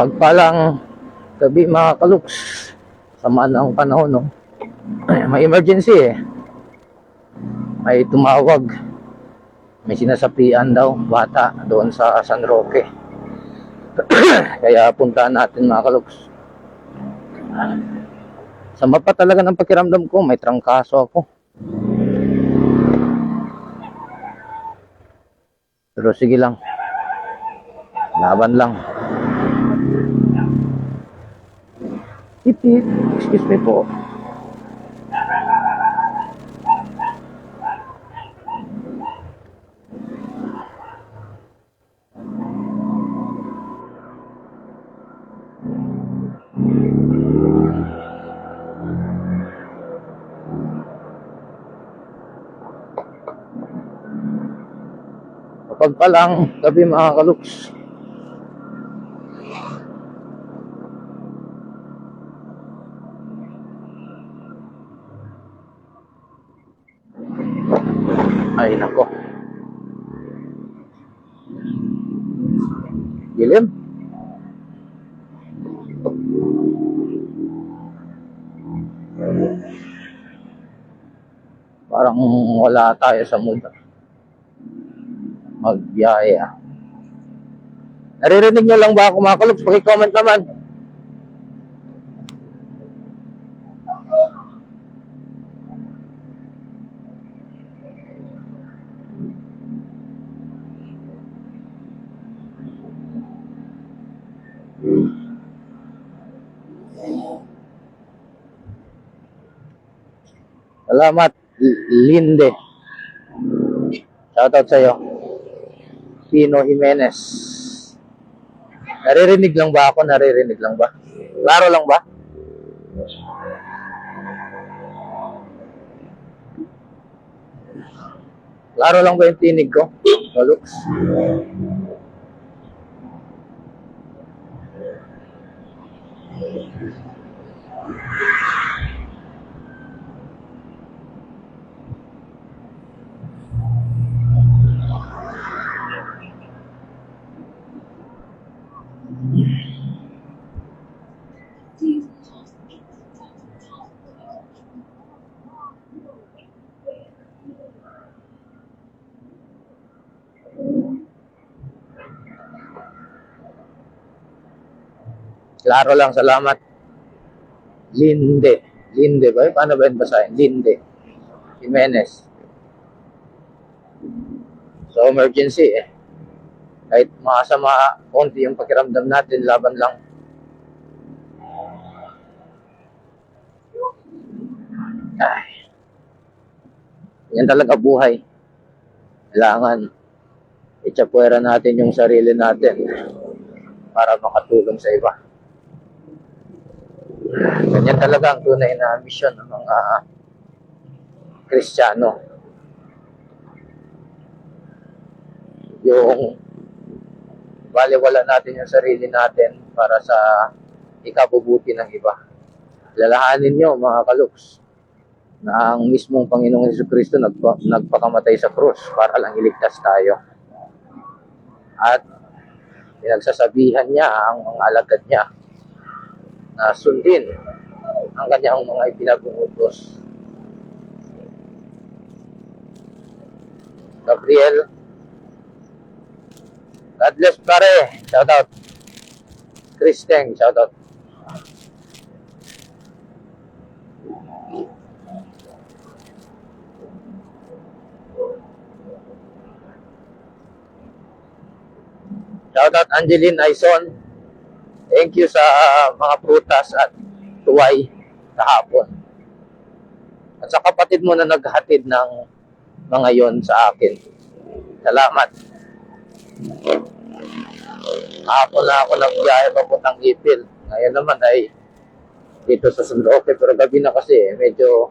Pagpalang gabi mga kaluks, sama ng panahon, no? May emergency eh. May tumawag, may sinasapian daw bata doon sa San Roque. Kaya puntahan natin mga kaluks. Sama pa talaga ng pakiramdam ko, may trangkaso ako. Pero sige lang, laban lang. Tip, excuse me po. Pagpalang gabi mga kaluks. Ay nako. Dilim. Parang wala tayo sa mood magbiyaya. Naririnig nyo lang ba ako mga kaluks? Paki-comment naman. Salamat, Linde. Shoutout sa'yo. Pino Jimenez. Naririnig lang ba ako? Naririnig lang ba? Klaro lang ba? Klaro lang ba yung tinig ko? Kaluks. Klaro lang, salamat. Linde. Linde ba? Paano ba yung basahin? Linde. Jimenez. So, emergency eh. Kahit makasama konti yung pakiramdam natin, laban lang. Ay. Yan talaga buhay. Kailangan itsapuera natin yung sarili natin para makatulong sa iba. Ganyan talaga ang tunay na mission ng mga Kristiyano. Yung baliwala natin yung sarili natin para sa ikabubuti ng iba. Lalahanin nyo mga kaluks na ang mismong Panginoong Jesucristo nagpakamatay sa krus para lang iligtas tayo. At pinagsasabihan niya ang mga alagad niya na sundin ang kanyang mga ipinabuutos. Gabriel, God bless pare, shout out. Kristeng, shout out. Shout out Angeline Aison. Thank you sa mga prutas at tuway kahapon. At sa kapatid mo na naghatid ng mga yon sa akin. Salamat. Kahapon na ako nagbiyahe papuntang Ipil. Ngayon naman ay dito sa San Roque. Pero gabi na kasi medyo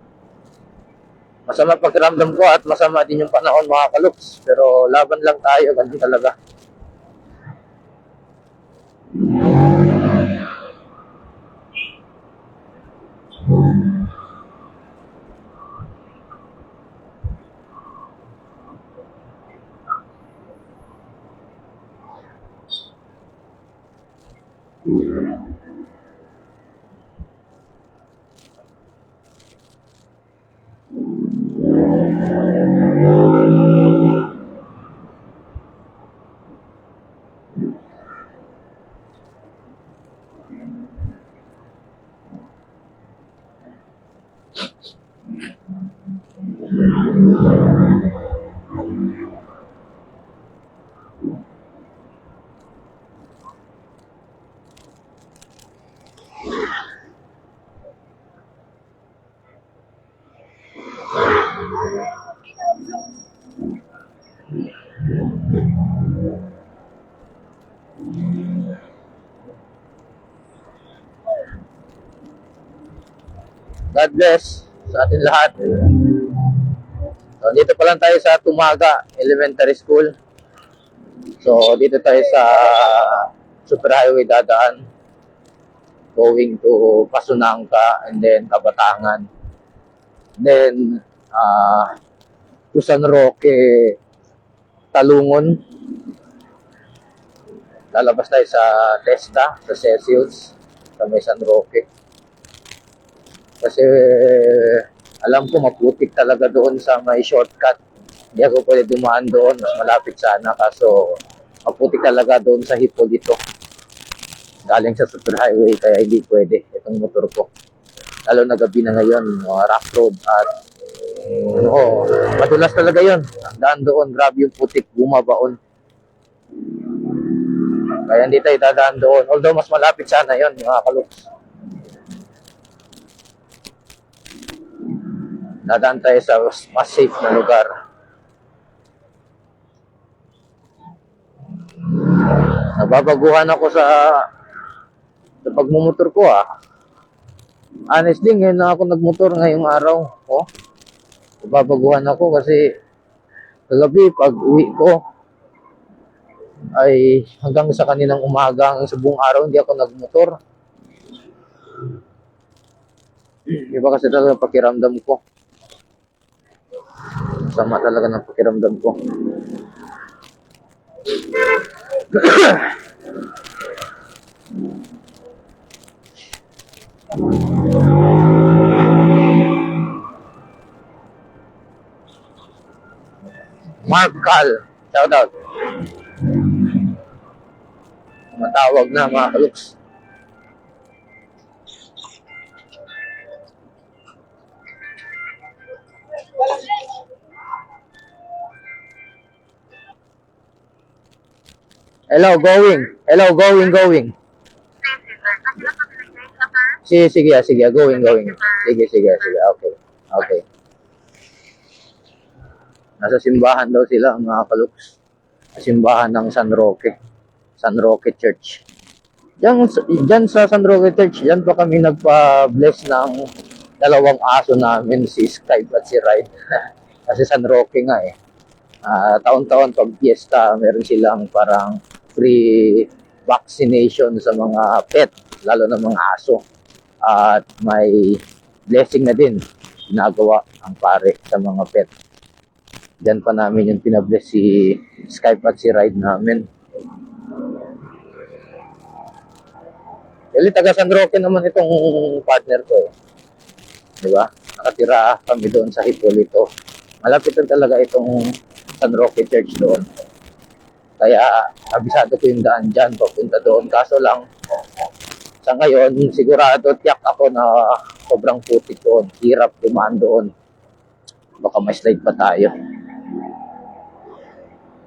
masama pakiramdam ko at masama din yung panahon mga kaluks. Pero laban lang tayo, ganun talaga. God bless sa atin lahat. So, dito pa lang tayo sa Tumaga Elementary School. So, dito tayo sa Superhighway dadaan. Going to Pasunangka and then Kabatangan. Then, to San Roque, Talungon. Lalabas tayo sa Testa, sa Celsius, sa may San Roque. Kasi alam ko maputik talaga doon sa may shortcut. Hindi ako pwede dumaan doon, mas malapit sana. Kaso maputik talaga doon sa Hipolito. Galing sa Superhighway, kaya hindi pwede itong motor ko. Lalo na gabi na ngayon, rough road at madulas talaga yun. Ang daan doon, grabe yung putik, bumabaon. Kaya hindi tayo dadaan doon. Although mas malapit sana yun, mga kaluks. Dadaan tayo sa mas safe na lugar. Nababaguhan ako sa pagmumotor ko Honestly, ngayon na ako nagmotor ngayong araw. Nababaguhan ako kasi kagabi pag uwi ko ay hanggang sa kaninang umaga, hanggang sa buong araw hindi ako nagmotor. Iba kasi talaga pakiramdam ko. Sama talaga ng pakiramdam ko. Mark Cal, shout out. Matawag na mga kaluks. Hello, going. Sige, going. Sige, okay. Nasa simbahan daw sila, mga kaluks. Simbahan ng San Roque Church. Diyan sa San Roque Church, diyan pa kami nagpa-bless ng dalawang aso namin, si Skype at si Ride. Kasi San Roque nga taon-taon pag fiesta, meron silang parang free vaccination sa mga pet, lalo na mga aso. At may blessing na din ginagawa ang pare sa mga pet. Diyan pa namin yung pinabless si Skype at si Ride namin. Dali, taga San Roque naman itong partner ko Diba? Nakatira kami doon sa Hipolito. Malapit na talaga itong San Roque Church doon. Kaya abisado ko yung daan dyan, papunta doon. Kaso lang, sa ngayon, sigurado tiyak ako na sobrang putik doon. Hirap dumaan doon. Baka may slide pa tayo.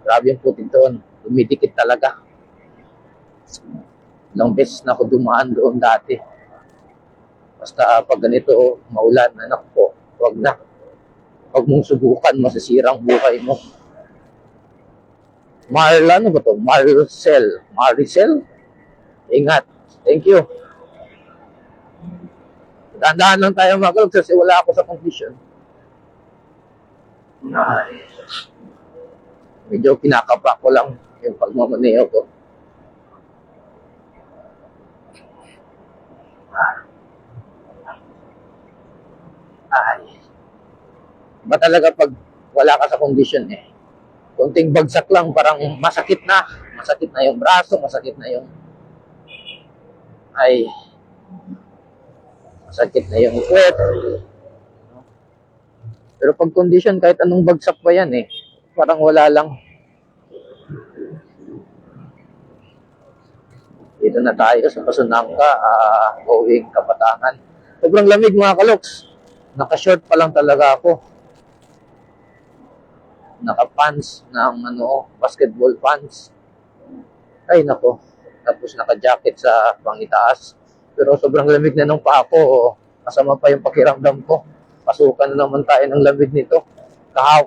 Grabe yung putik doon. Dumidikit talaga. Ilang beses na ako dumaan doon dati. Basta pag ganito, maulan, anak ko, wag na. Huwag mong subukan, masisirang buhay mo. Ano ba to? Maricel? Ingat. Thank you. Dahan-dahan lang tayo mga kalog kasi wala ako sa condition. Ay. Medyo kinakapa ko lang yung pagmamaneho ko. Ay. Ba talaga pag wala ka sa condition konting bagsak lang parang masakit na yung braso, masakit na yung Ay, sakit na yung puwet. Pero pag condition, kahit anong bagsak pa yan eh. Parang wala lang. Dito na tayo sa Pasunangka, going Kabatangan. Sobrang lamig mga kaloks. Naka-short pa lang talaga ako. Naka-pants ng basketball pants. Ay nako. Tapos naka-jacket sa pangitaas. Pero sobrang lamig na nung pa ako. Kasama pa yung pakiramdam ko. Pasukan na naman tayo ng lamig nito.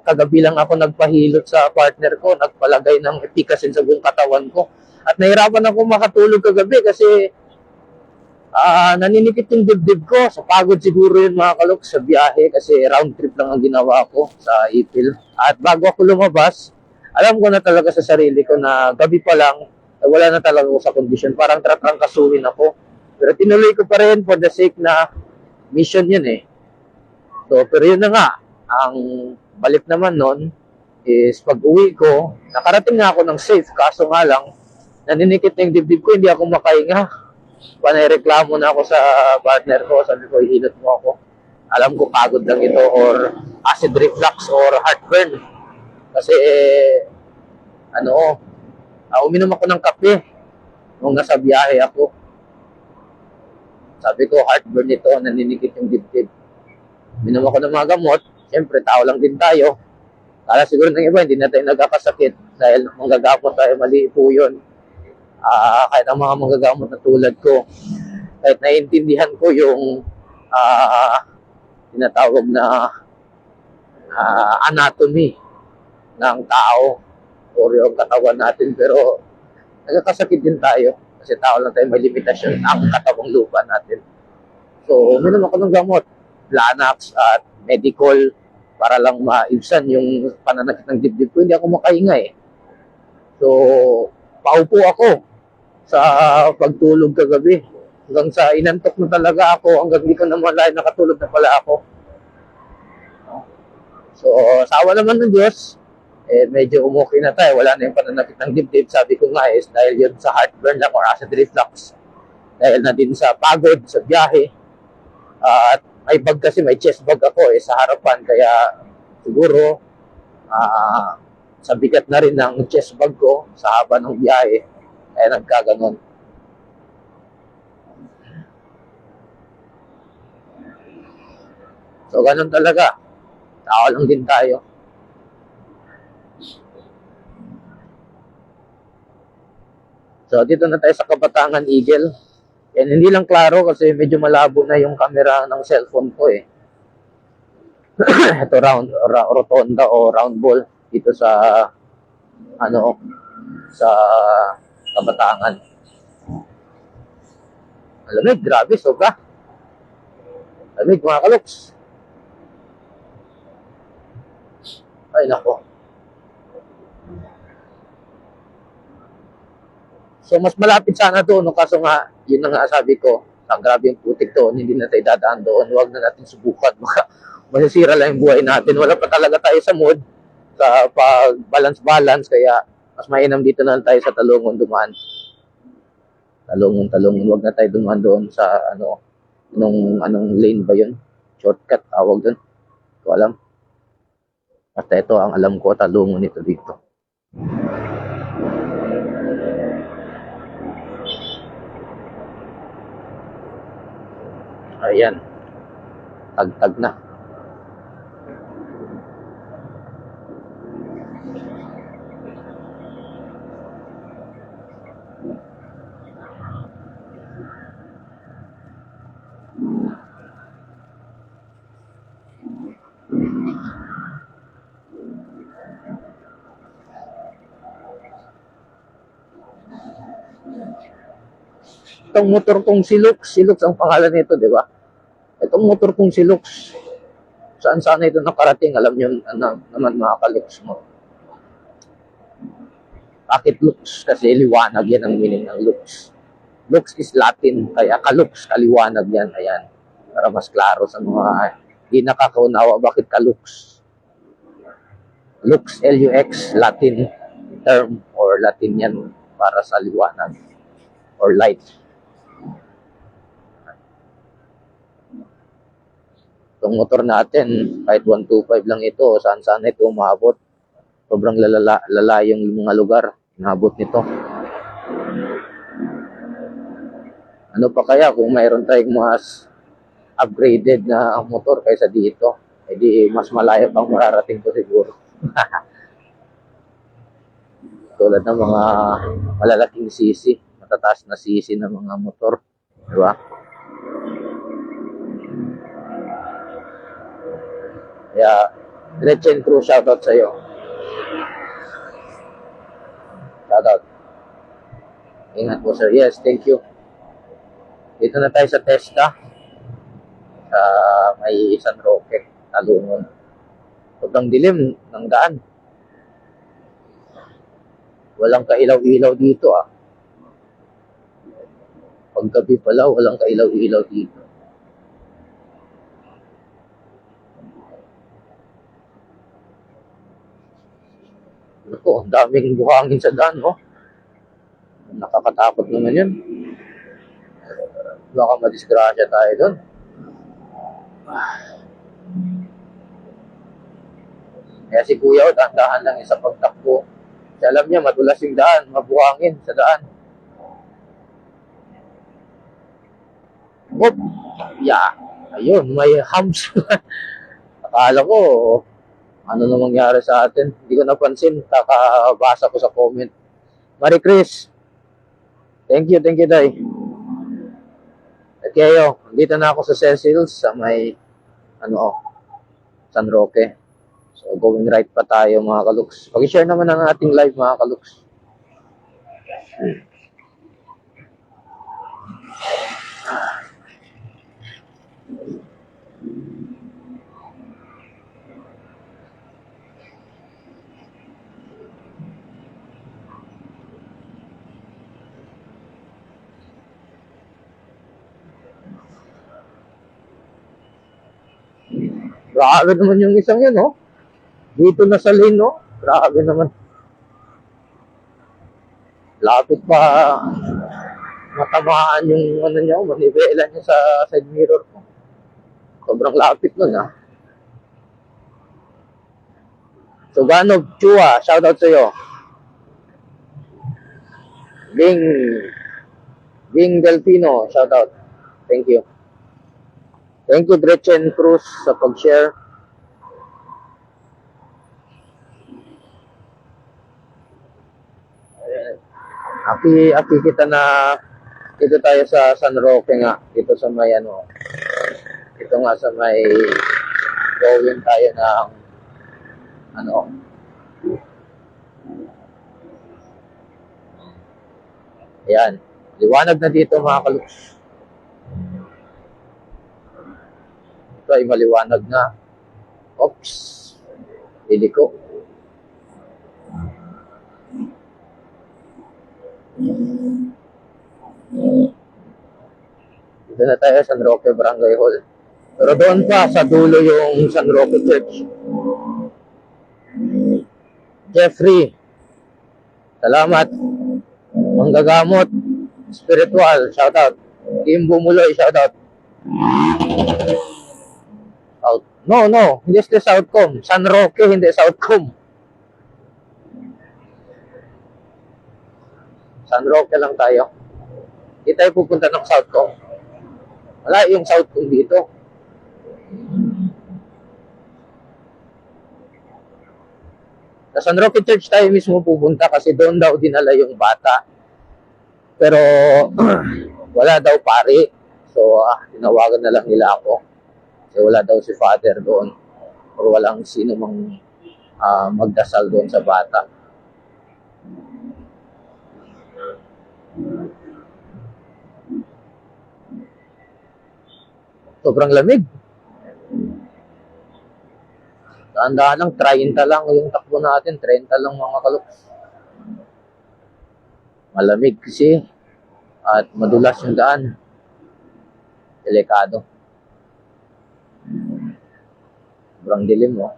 Kagabi lang ako nagpahilot sa partner ko. Nagpalagay ng epikasin sa buong katawan ko. At nahirapan ako makatulog kagabi kasi naninikip yung dibdib ko. Sa pagod siguro yun mga kalok sa biyahe kasi round trip lang ang ginawa ko sa Ipil. At bago ako lumabas, alam ko na talaga sa sarili ko na gabi pa lang, wala na talaga ako sa kondisyon. Parang tatrangkasuhin ako. Pero tinuloy ko pa rin for the sake na mission yun eh. So, pero yun na nga, ang balik naman nun is pag uwi ko, nakarating na ako ng safe, kaso nga lang, naninikit na yung dibdib ko, hindi ako makahinga. Panay-reklamo na ako sa partner ko, sabi ko, ihilot mo ako. Alam ko pagod lang ito or acid reflux or heartburn. Kasi, uminom ako ng kape nung nasa biyahe ako. Sabi ko, heartburn ito, naninikit yung dibdib. Uminom ako ng mga gamot, siyempre, tao lang din tayo. Kala siguro ng iba, hindi na tayo nagkakasakit dahil manggagamot tayo, mali po yun. Kahit ang mga manggagamot na tulad ko, kahit naiintindihan ko yung tinatawag na anatomy ng tao o yung katawan natin, pero nagkakasakit din tayo kasi tao lang tayo, may limitasyon ang katawang lupa natin. So, uminom ako ng gamot, Lanax at medical para lang maibsan yung pananakit ng dibdib ko. Hindi ako makahinga eh. So, paupo ako sa pagtulog kagabi. Hanggang sa inantok na talaga ako, hanggang di ko naman lahat nakatulog na pala ako. So, sawa naman ng Diyos, medyo umukay na tayo. Wala na yung pananakit ng dibdib. Sabi ko nga is dahil yun sa heartburn lang or acid reflux. Dahil na din sa pagod, sa biyahe. At may bag kasi, may chest bag ako sa harapan. Kaya siguro, sa bigat na rin ng chest bag ko sa haba ng biyahe, kaya nagkaganon. So, ganun talaga. Tao lang din tayo. So, dito na tayo sa Kabatangan Eagle. Yan, hindi lang klaro kasi medyo malabo na yung camera ng cellphone ko eh. Ito rotonda o round ball dito sa sa Kabatangan. Alamig, grabe, sobra. Alamig mga kaloks. Ay nako. So mas malapit sana doon, no? Kaso nga, yun na nga sabi ko, grabe yung putik doon, hindi na tayo dadaan doon, huwag na natin subukan, baka masisira lang yung buhay natin. Wala pa talaga tayo sa mood, sa pag-balance-balance, kaya mas mainam dito na lang tayo sa Talungon dumaan. Talungon, huwag na tayo dumaan doon sa, anong lane ba yun? Shortcut, tawag doon. Hindi ko alam. Basta ito, ang alam ko, Talungon ito dito. Ayan. Tagtag na. Itong motor kong si Lux ang pangalan nito, di ba? Itong motor kong si Lux, saan sana ito nakarating, alam nyo naman mga ka-Lux mo. Bakit Lux? Kasi liwanag yan ang meaning ng Lux. Lux is Latin, kaya ka-Lux, kaliwanag yan, ayan. Para mas klaro sa mga hindi nakakaunawa, bakit ka-Lux? Lux, L-U-X, Latin term or Latin yan para sa liwanag or light. Itong motor natin, kahit 125 lang ito, saan-saan ito umabot. Sobrang lala yung mga lugar. Inabot nito. Ano pa kaya kung mayroon tayong mas upgraded na motor kaysa dito? Eh di mas malayo pang mararating ko siguro. Tulad ng mga malalaking sisi, matataas na sisi ng mga motor. Diba? Kaya, Gretchen Cruz, shoutout sa'yo. Shoutout. Ingat po sir. Yes, thank you. Dito na tayo sa Testa. Sa may San Roque, Talungon. Sobrang dilim ng daan. Walang kailaw-ilaw dito ah. Paggabi pala, walang kailaw-ilaw dito. Ako, ang daming buhangin sa daan, oh. Nakakatakot naman yun. Baka madisgrasya tayo doon. Kaya si Kuya, dahan-dahan lang sa pagtakbo. Kasi alam niya, madulas yung daan, mabuhangin sa daan. Oop! Yeah. Ayun, may humps. Akala ko, ano na mangyari sa atin? Hindi ko napansin. Kakabasa ko sa comment. Marie Chris. Thank you, Day. At kayo, dito na ako sa Cecil's sa may, San Roque. So, going right pa tayo mga kaluks. Pag-share naman ang ating live mga kaluks. Grabe naman yung isang yun, oh. Dito na sa lane, oh. Grabe naman. Lapit pa matamaan yung niya, manibela niya sa side mirror ko. Sobrang lapit nun, ah. Suganov Chua, shoutout sa'yo. Bing Delfino, shoutout. Thank you. Thank you, Gretchen Cruz, sa pag-share. Happy kita na dito tayo sa San Roque nga. Dito sa may dito nga sa may going tayo ng ayan. Liwanag na dito mga kaluks. Ito ay maliwanag na. Oops. Liliko. Dito na tayo sa San Roque Barangay Hall. Pero doon pa sa dulo yung San Roque Church. Jeffrey. Salamat. Manggagamot. Spiritual. Shoutout. Team Bumuloy. Shoutout. No. Hindi sa Southcom. San Roque, hindi Southcom. San Roque lang tayo. Hindi tayo pupunta ng Southcom. Wala yung Southcom dito. Sa San Roque Church tayo mismo pupunta kasi doon daw dinala yung bata. Pero wala daw pari. So, tinawagan na lang nila ako. Kasi wala daw si Father doon. Or walang sino mang magdasal doon sa bata. Sobrang lamig. Tandaan lang, 30 lang yung takbo natin. 30 lang mga kaluks. Malamig kasi. At madulas yung daan. Delikado. Sobrang dilim, no?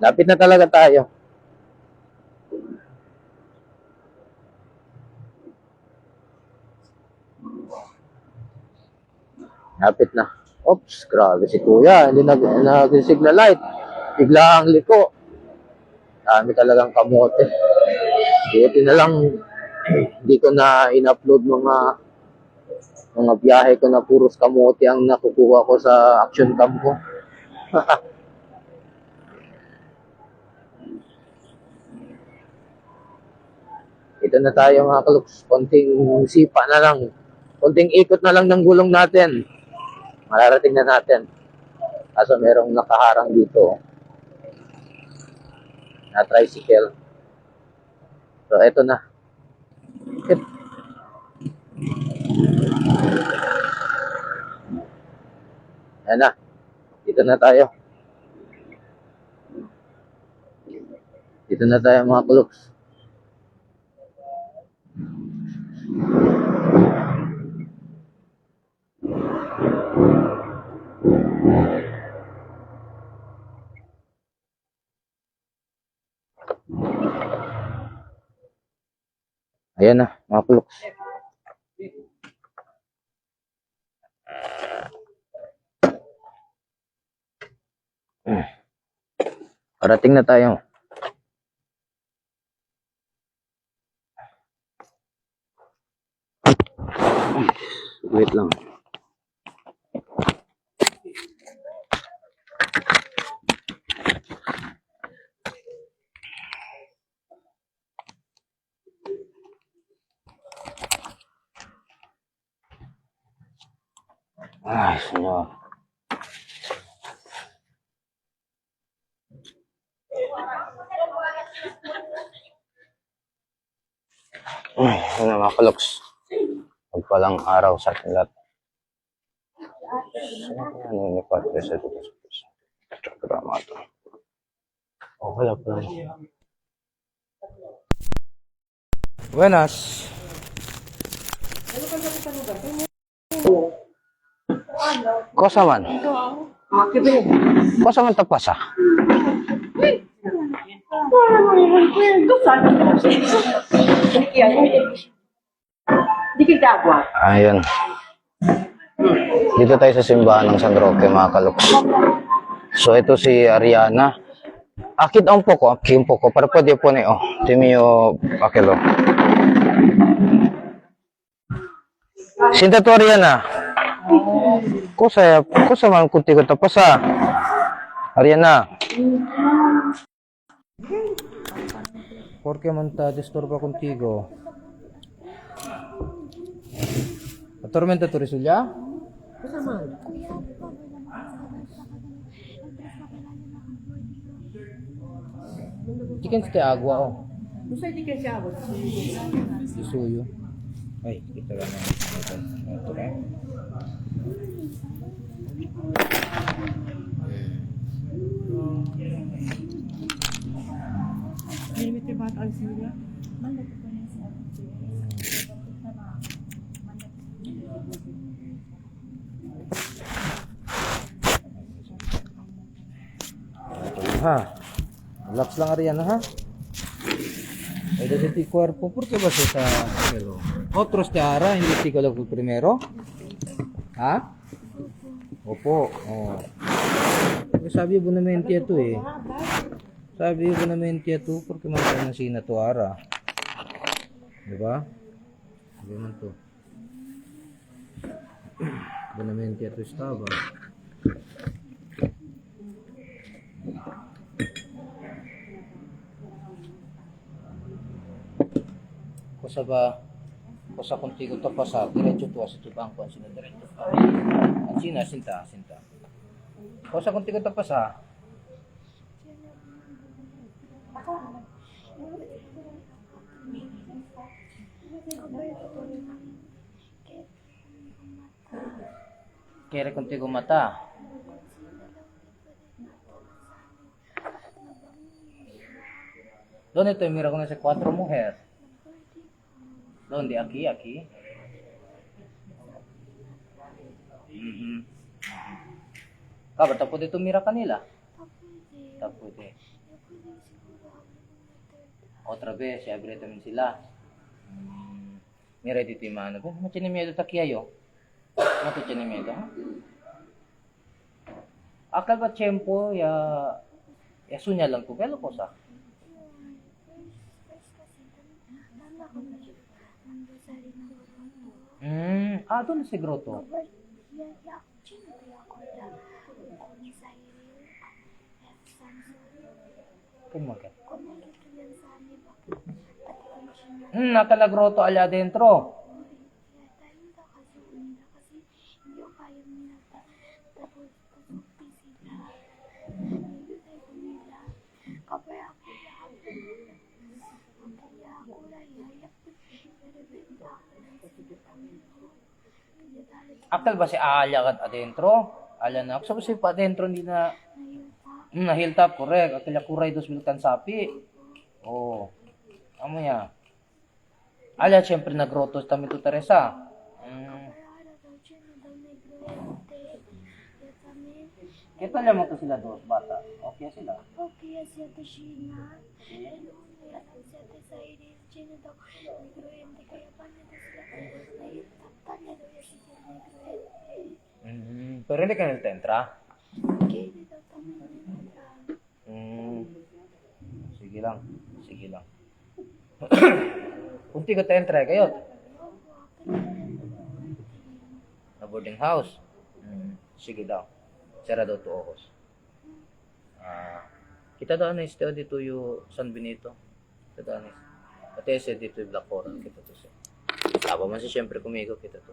Lapit na talaga tayo. Lapit na. Oops, grabe si kuya. Hindi nag-signal light. Bigla ang liko. Dami talagang kamote. Buti na lang, hindi ko na in-upload mga biyahe ko na puros kamote ang nakukuha ko sa action cam ko. Ito na tayo mga kaluks. Konting sipa na lang. Konting ikot na lang ng gulong natin. Mararating na natin. Kaso merong nakaharang dito na tricycle. So, eto na. Hip. Ayan na. Dito na tayo. Dito na tayo mga kaluks. Ayan na, mga kaluks. Parating na tayo. Wait lang. Ay, senyor. Ay, yun na mga kaluks. Pagpalang araw sa ating lahat. Ano ni Padre sa Diyos? Programa ito. Oh, wala pa lang. Buenas. Kosa man. Kosa man tapasa. Di kita agua. Ayun. Dito tayo sa simbahan ng San Roque, mga kaluks. So, ito si Ariana. Akit ang poko, akim poko. Para pwede po na, Timio Pakilo. Sinta to Ariana. Kosa man kunti ko tapasa. Ariana. Porque man ta disturba contigo. Atormenta tu Resulya? Chicken ste agua No sé di che sia agua. Suyo. Ay, kita lang ito na. Limite bat al sila. Ha? Relax lang Ariana, ha? Ay, dito ti cuerpo. ¿Por qué vas a pero? Otros te hará, hindi ti ko primero? Ha? Opo. Oh. Sabi ko naman ito eh. Sabi ko naman ito porque man tayo na sina to ara. Diba? Sabi man to. Bonamente ito estaba. Cosa contigo to pasar diretso to sa bangko sino diretso pa. Sina sinta. Cosa contigo to pasar. Quiere contigo mata. ¿Dónde estoy? Mira con ese 4 mujeres. ¿Dónde? Aquí. Kabar, tapos dito mira kanila. Tapos eh. Otra vez, abre también sila. Mira dito yung mano. Macho ni miedo takiyayo. Macho ni miedo, ha? Akal ba tiyempo, ya sunya lang to, kaya ko sa? Doon sa grotto. Kaya mo nakala grotto alya dentro. Akal ba si Alya kat adentro? Alya na. Sa si pa adentro hindi na na hilltop, correct. Akala kuray dos bilkan sapi. Oh. Amo ya. Alya syempre nagrotos kami to Teresa. Kita lang mo to sila dos bata. Okay sila. Okay, siya to Sheena. Siya to Sairi. Sheena daw. Negro kaya pa na sila. Nahitaptan na daw siya siya negro. Pero hindi ka niltentra? Okay, daw kami nila. Sige lang. Sige lang. Kunti ka tentra kayo. Na boarding house. Sige daw. Sara daw to okos. Kita daw na isteo dito yung San Benito. Kita daw na. Pati ese dito yung Black Coral. Kita to siya. Tapa man siya siyempre kumigo kita to.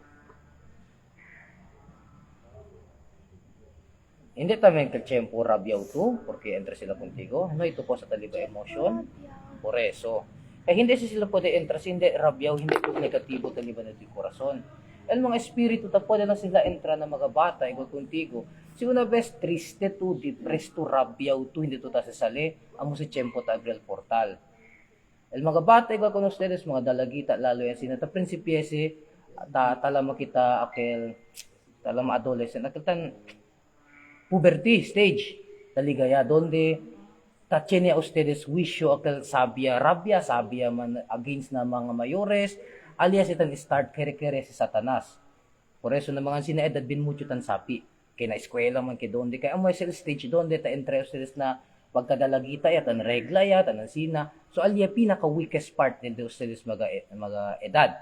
Hindi tayo kachempo rabyaw to. Porque entra sila contigo. No, ito po sa taliba emotion. Por eso. Eh hindi sila pwede entras. Hindi rabyaw. Hindi po negatibo taliba na ito yung korason. El mga espiritu ta pwede na sila entra na mga bata igual contigo. Siguro na best triste to, depressed to, rabyaw to, hindi to ta sasali. Amo si Chempo ta Gabriel Portal. El mga bata igual con ustedes, mga dalagita, lalo yan sinata prinsipiese, talama kita akel, talama adolescent, nakiltan puberty stage, taligaya, donde tachenia ustedes wisyo akel sabia, rabia, sabia man against na mga mayores, alias itan start kere-kere si Satanas. Por eso na mga sinaedad bin mucho tan sapi. Kaya na eskwela man kay donde kaya amoy sila stage donde ta entre ustedes na pagkadalagita ya tan regla ya tan sina. So alia pinaka weakest part din de ustedes mga edad.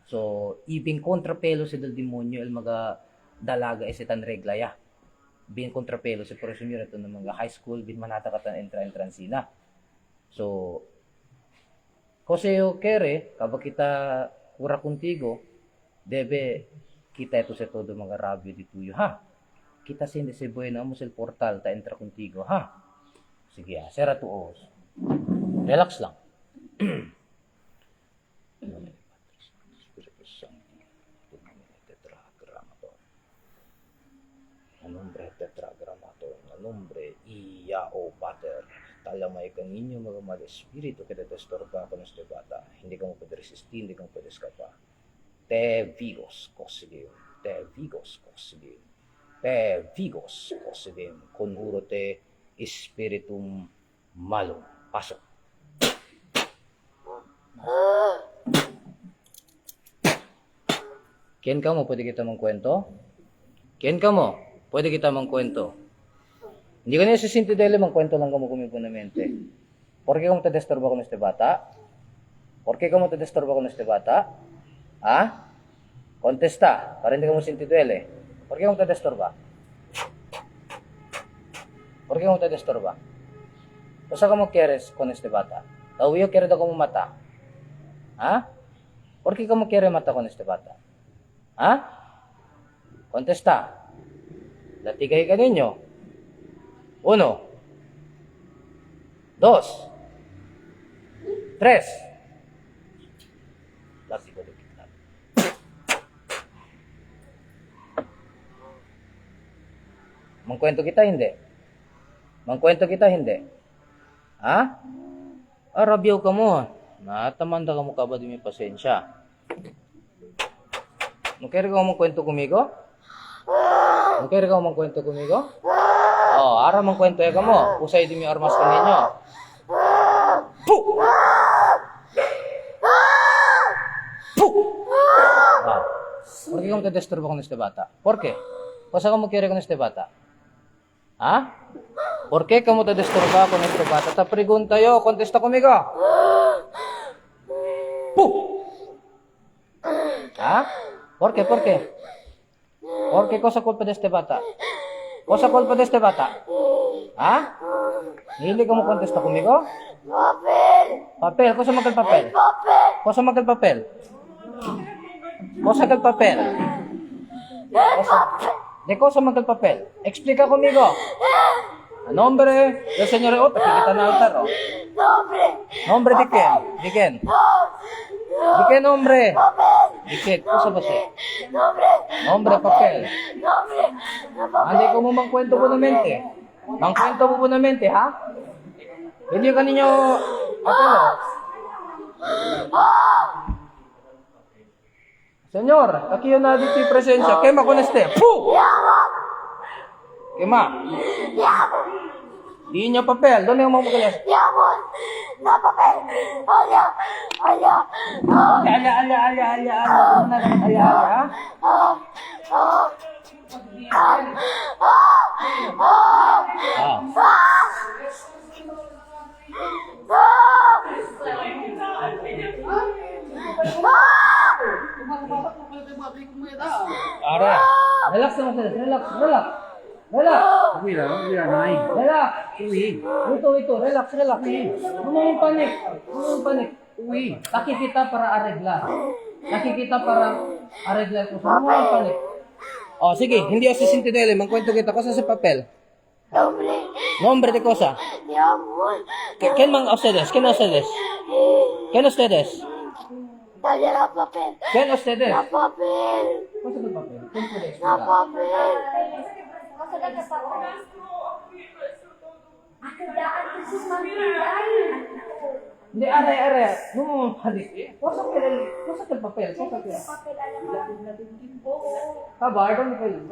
So ibing kontrapelo si del demonyo el mga dalaga isi tan regla ya. Bin kontrapelo si por eso mira to ng mga high school bin manata ka tan entransina. So Jose Kere, kapag kita kura contigo, debe kita ito sa todo mga rabyo di tuyo, ha? Kita sindi si bueno amo sa portal ta entra contigo, ha? Sige, sera tuos. Relax lang. Nombre tetragramaton, nombre iya o pater. Talamay ka ninyo mga mali espiritu que te destorba con este bata. Hindi ka mo pwede resistir, hindi ka mo pwede escapa. Te vigos cosidem, te vigos cosidem, te vigos cosidem, conjuro te spiritum malum. Pasok. Kian ka mo, pwede kita mangkwento? Kian ka mo, pwede kita mangkwento? Hindi ka niya sisinti dahil mangkwento lang kamo kumipo na mente. ¿Por qué como te destorba con este bata? ¿Por qué como te destorba con este bata? ¿Ah? Contesta, para hindi ka mo sinti duele. ¿Por qué como te destorba? ¿Por qué como te destorba? Cosa como quieres con este bata? Tauyo quiere daw como mata. ¿Ah? ¿Por qué como quiere mata con este bata? ¿Ah? Contesta. Latigay ka ninyo. 1, 2, 3. Latigo de kita. Mangkwento kita hindi? Mangkwento kita hindi? Ha? Rabyaw ka mo. Natamanda ka mo ka ba di may pasensya? Magkaya ka mo mangkwento kumigo? Magkaya ka mo mangkwento kumigo? Oh, ara mang kwento ya kamo. Usay din yung armas ninyo. Puh! Puh! ¿Por qué como te desturba con este bata? ¿Por qué? Cosa como quiere con este bata? ¿Ah? ¿Por qué? ¿Cómo te desturba con este bata? Te pregunto yo, contesta conmigo. ¡Puh! ¿Ah? ¿Por qué? ¿Por qué? ¿Por qué cosa culpa de este bata? ¿Cosa culpa de este bata? ¿Ah? Hindi ka mo contesta conmigo? Papel. Papel, cosa más que el papel? Papel. Cosa más que el papel? Cosa que el papel? ¿De cosa más que el papel? Explica conmigo. A nombre del señor Ope, que está en altar, oh. Nombre. ¿Nombre de quién? ¿De quién? ¿De qué nombre? ¿De qué? Cosa ba siya? Nombre. Nombre, papel. Nombre. Na papel. Hindi ko mo mangkwento po na mente. Mangkwento po na mente, ha? Hindi ka ninyo, apelo. Señor, aquí yun na dito yung presensya. Kema con este. Puh! Kema. Di niya papel. Doon yung mamagalas. Diamond. Na papel. Ala. Ala. Ala. Ha? Ah. Are. Relax naman sila. Relax. Uy lang, naik. Relax. Uy, Ito. Relax. Ano yung panik? uy. Nakikita para aregla. Kung saan mo yung panik. Oh, sige. Hindi ako sisintinele. Mangkwento kita. Cosa sa papel? Nombre. Nombre de cosa. Diamond. ¿Quién man ustedes? ¿Quién ustedes? Dale la papel. ¿Quién ustedes? Na papel. Cosa sa papel? ¿Quién puede Na explicar? papel. Hindi, are. No, panik. Cosa que el papel? Cosa que? Kabar, doon yung papel.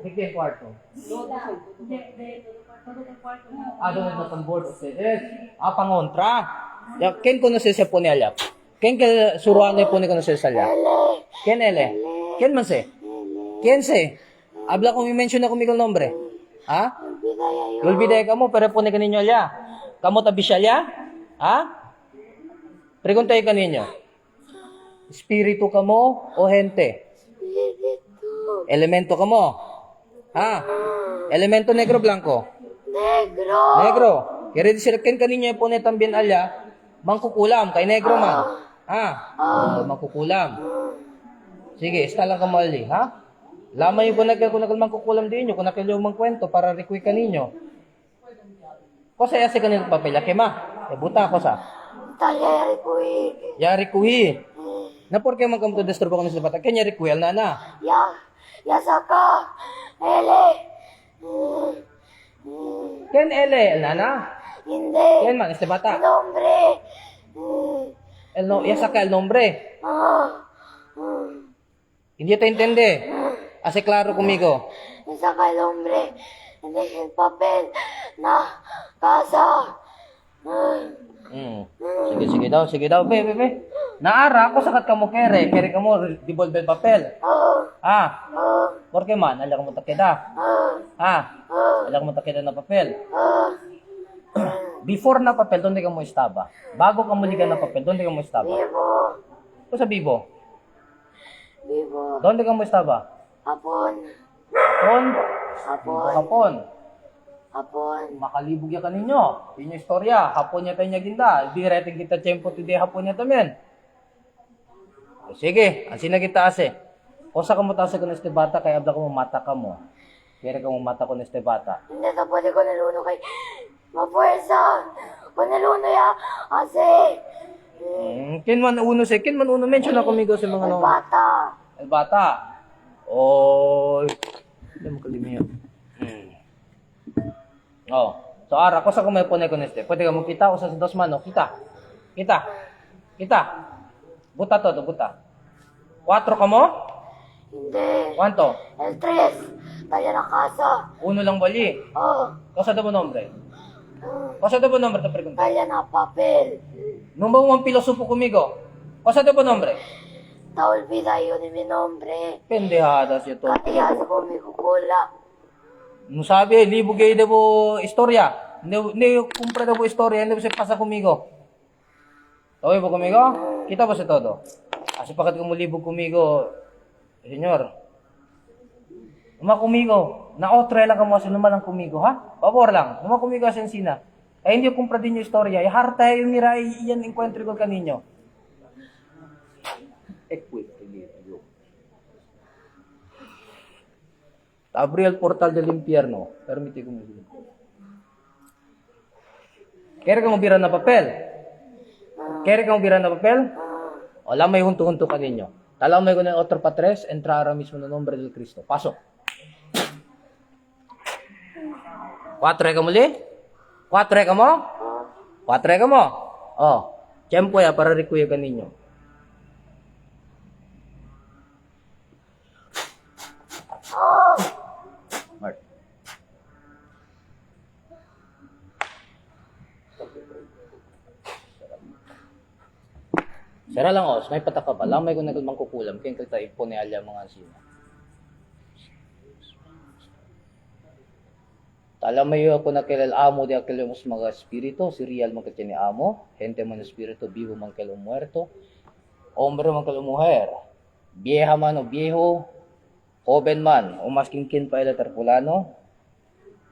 ¿De qué cuarto? Doon nagtatang board ustedes. Pangontra. Ya, ¿quién conoce ese pone allá? ¿Quién que suruano pone conocer allá? ¿Quién él? ¿Quién man sé? ¿Quién sé? Habla kung i-mention na conmigo el nombre. ¿Ah? Olvidé ka mo, pero pone ka ninyo allá. Kamu tabi siya allá? ¿Ah? Preguntay ka ninyo. Espiritu ka mo o gente? Elemento ka mo? ¿Ah? Elemento negro blanco? Negro. Kaya rin sila ken kaninyo pone también allá. Mangkukulam, kay negro man. Mangkukulam. Sige, está lang kamali, ha? Lamay yung kung mangkukulam din nyo, kung nakilyo mangkwento para rikwi kaninyo. Kosa yasi kanil papel, kema. Buta ko sa. Yari kuhi. Na por qué magkamto disturbo ko sa bata? Kanya rikwi al nana. Ya saka. Ele. Ken ele, al nana. Hindi. Ken man, este bata. Nombre. Ya saca el nombre. Hindi te intende. Hace claro conmigo. Ya saka el nombre. Hindi el papel. Na casa. Sige daw. Be. Naara ako sakat ka mo kere ka mo devolve papel. ¿Por qué man? Ala ka mo takeda. Ala ka mo takeda na papel. Before na papel, donde ka mo estaba? Bago ka mo ligan na papel, donde ka mo estaba? Vivo. Ko sa Vivo? Vivo. Donde ka mo estaba? Hapon. Hapon. Makalibog ya kaninyo. Inyo istorya. Hapon niya tayo niya ginda. Di rating kita tiyempo today hapon niya tamen. Sige, ansin na kita ase. Kosa ka mo tase ko na este bata, kaya abla ko mo mata ka mo. Kaya ka mo mata ko na este bata. Hindi na pwede ko naluno kay mapuwersa. Kung naluno ya, kasi. Kin man uno, mention na kumigo sa mga no. Bata. El bata. Oy. Hindi mo kalimiyo. So ara, kosa ko may pone ko neste. Pwede ka mo kita o sa dos mano. Kita. Buta. 4 ka mo? Hindi. Quanto? El 3. Tayo na casa. Uno lang bali. Cosa de buen nombre? Cosa de buen nombre te pregunto? Tayo na papel. Nung ba un pilosopo conmigo? Cosa de buen nombre? Naolvida yun mi nombre. Pendejadas ito. Kaya ko mi kukula. No sabi, libo kayo na po istorya. Hindi kumpra na po istorya, hindi po siya pasa kumigo. Okay po kumigo? Kita po sa todo. Kasi pakat kumulibog kumigo, senyor, kumigo, na otre lang kamo sa naman ang kumigo, ha? Pabor lang, kumigo sa sina. Ay hindi kumpra din yung istorya, harta yung miray, iyan encuentro ko kaninyo. Equip, Abri el portal del infierno. Permite ko mo. Kaya ka mo biran na papel? Kaya ka mo biran na papel? O, lamay hunto-hunto ka ninyo. Talamay ko na yung otro patres, entrara mismo na nombre del Cristo. Pasok. 4 ka muli? 4 ka mo? 4 ka mo? O, tiyempo ya para rikuya ka ninyo. Mark. Sara lang os, may pataka ba? Lamay ko nagalmang kukulam, kaya kita ipo ni alya mga sina. Talamay ako na kilal amo di akil mas mga espiritu, si real man ni amo, gente man espiritu, vivo man kilo muerto, hombre man kilo mujer, vieja man o viejo, joven man, o mas kinkin pa ila terpulano,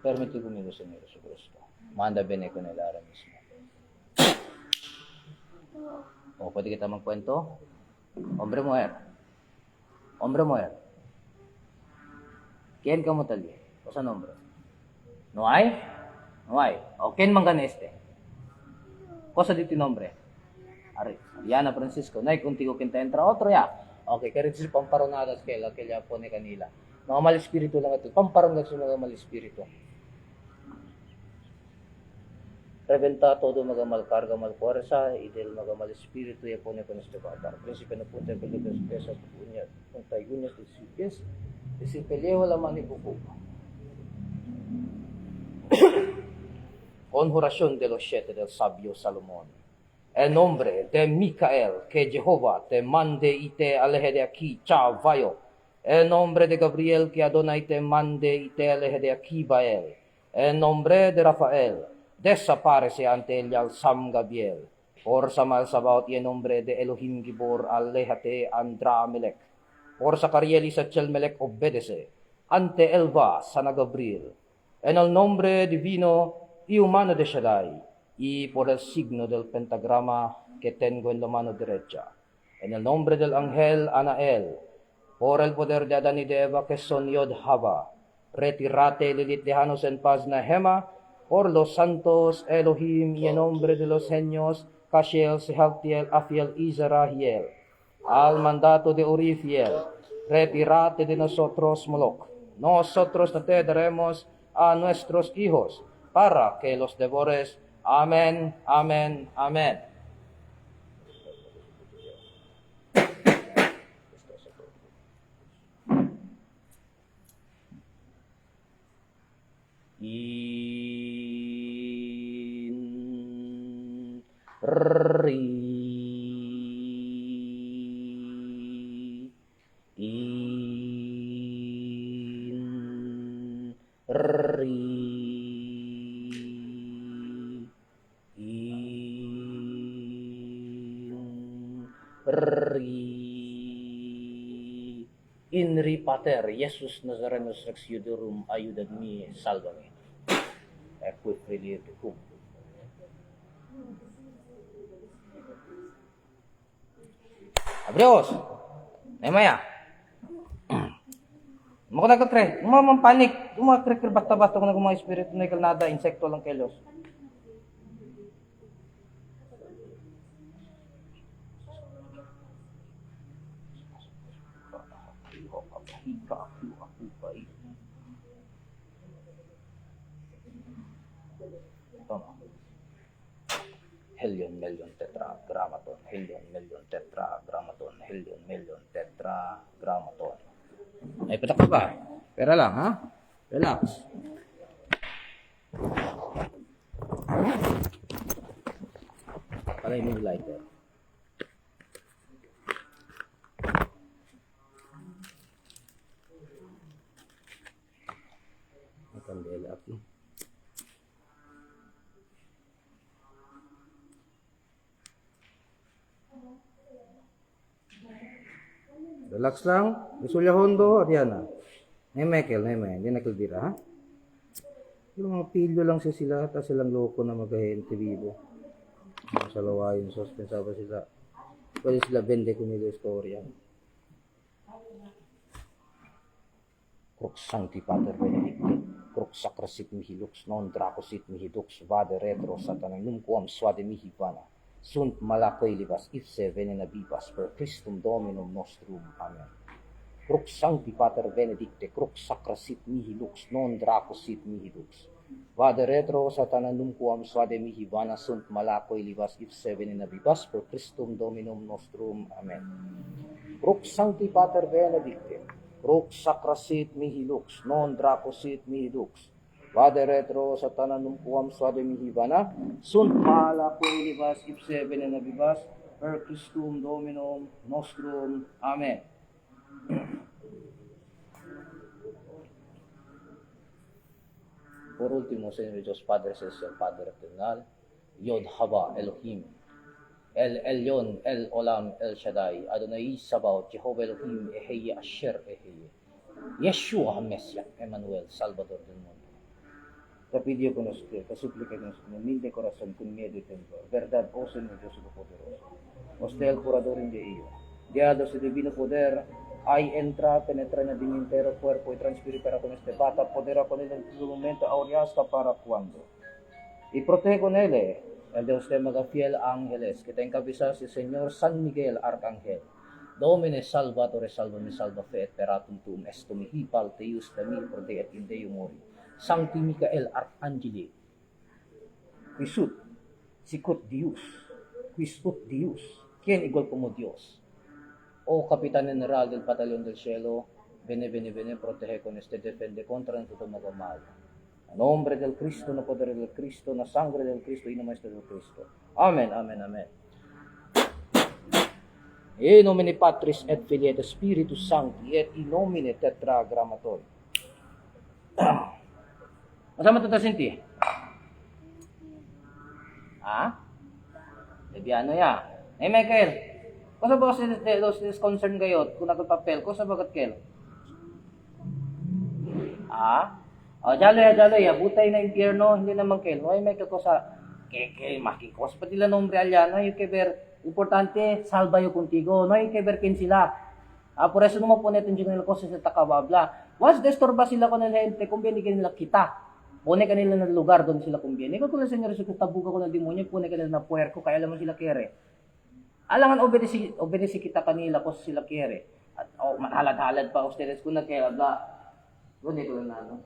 permito conmigo, Señor Jesucristo. Manda bene con el ahora mismo. O, pwede kita magkwento? Hombre mujer. Hombre mujer. ¿Quién ka mo tali? O sa nombre? No hay? No hay. O, ¿quién man gana este? Cosa dito nombre? Ariana Francisco. Nay, contigo quien te entra otro ya. Okay, kaya rin sila pamparonadas kaya po ni kanila. Mga mal espiritu lang ito. Pamparonadas yung mga mal espiritu. Reventa todo mga mal carga, mal fuerza, y del mga mal espiritu, y pone con este batar. Príncipe no punta el peligro de piezas, uñas, punta y uñas de sus pies, y si peleo la mano y buko. Conjuración de los 7 del sabio Salomón. En nombre de Micael, que Jehová te mande y te aleje de aquí, Chavayo. En nombre de Gabriel, que Adonai te mande y te aleje de aquí, Bael. En nombre de Rafael, desaparece ante el Sam Gabriel. Por Samal Sabaot y en nombre de Elohim Gibor, aléjate Andramelech. Por Zacariel y Sachelmelech, obedece ante Elva, Sana Gabriel. En el nombre divino y humano de Shaddai, y por el signo del pentagrama que tengo en la mano derecha. En el nombre del ángel Anael, por el poder de Adán y de Eva que son Yod Hava, retirate Lilith dejanos en paz Nehema, por los santos Elohim y en nombre de los genios Kashiel, Sehaltiel, Afiel y Zerahiel, al mandato de Urifiel, retirate de nosotros Moloch. Nosotros no te daremos a nuestros hijos para que los devores. Amen, amen, amen. In ri in ri Inri Pater, Jesus Nazarenus Rex Iuderum, ayudadmi, salvami. Equip relieticum. Abrios! Nemaya! Mako nagkakre, panik, kre basta-basta ko na mga espiritu na ikalnada, insekto lang kelos. Helion, million, tetragrammaton. Helion, million, tetragrammaton. Helion, million, tetragrammaton. Ay, patak ka ba? Pera lang, ha? Relax. Palay mo yung lighter. Ito Relax lang. Isulia Hondo, Ariana. Michael, hindi nakildira, ha? Yung mga pilyo lang sila, tapos silang loko na mag-ahente vivo. Sa lawayin, suspensaba sila. Pwede sila bende kung nila istorya. Crux Sancti Pater Benedicti, Crux Sacrasit mihi lux, non dracosit mihi dux, vade retro satanum quam suade mihi vana, sunt malaque libas ipse venena vivas per Christum Dominum nostrum. Amen. Crux Sancti Pater Benedicte, Crux Sacrasit mihi lux, non dracosit mihi dux, vade retro satanum quam suade mihi vana, sunt malaque libas ipse venena vivas per Christum Dominum nostrum. Amen. Crux Sancti Pater Benedicte, Crux Sacrasit mihi lux, non dracosit mihi dux, vade retro satanum quam suade mihi vana, sunt malaque libas ipse venena vivas per Christum Dominum nostrum. Amen. Por último, Señor Dios Padre Celestial, Padre Eternal, Yod Hava Elohim, El Elyon, El Olam, El Shaddai, Adonai Sabaoth, Jehovah Elohim, Eheye Asher Eheye, Yeshua HaMesiach, Emmanuel, Salvador del mundo. Te pidió con usted, te suplico con usted, humilde corazón, con miedo y temor. Verdad, oh Señor Dios Todopoderoso. Usted el curador de ello. Guiado su divino poder, hay entra, penetra en el divino entero cuerpo y transpira con este bata, podera con él en todo momento, ahora y hasta para cuando. Y protege con él, el de usted maga fiel ángeles, que te encabeza el Señor San Miguel, Arcángel. Domine salvatore salvami salva fe et peratum tuum est mihi pal teus dami prode et in Deum mori. Sancti Michael Arcangeli, quisut sicut Dios, quisut Dios, quien igual como Dios. O Capitán General del Batallón del Cielo, bene, protege con este, defende contra en todo modo mal. A nombre del Cristo, no poder del Cristo, na sangre del Cristo y no maestro del Cristo. Amen, amen, amen. In nomine Patris et Filii et Spiritus Sancti et in nomine Tetragrammaton. Masama ito Sinti? Ha? Lebiano ya. Eh Michael, kung sa ba kasi concern kayo, kung nagpapel, kung sa bagat kayo? Ha? O, jalo ya, butay na impyerno, hindi naman kayo. Ay, Michael, ko sa, makikos pa nila nombre alyano, yung keber, importante, salva yung contigo, no, yung keber kin sila. Por eso naman po natin yung cosas sa takababla. Once destorba sila ko ng gente, kung binigyan nila kita, pune kanila ng lugar doon sila kumbien. Ikaw kung Senyor Jesus, tabuga ko ng demonyo, pune kanila na puerko, kaya naman sila kere. Alangan obedisi kita kanila kung sila kere. At manhalad-halad pa ustedes kung nagkaya, bla. Gunit ko na, no?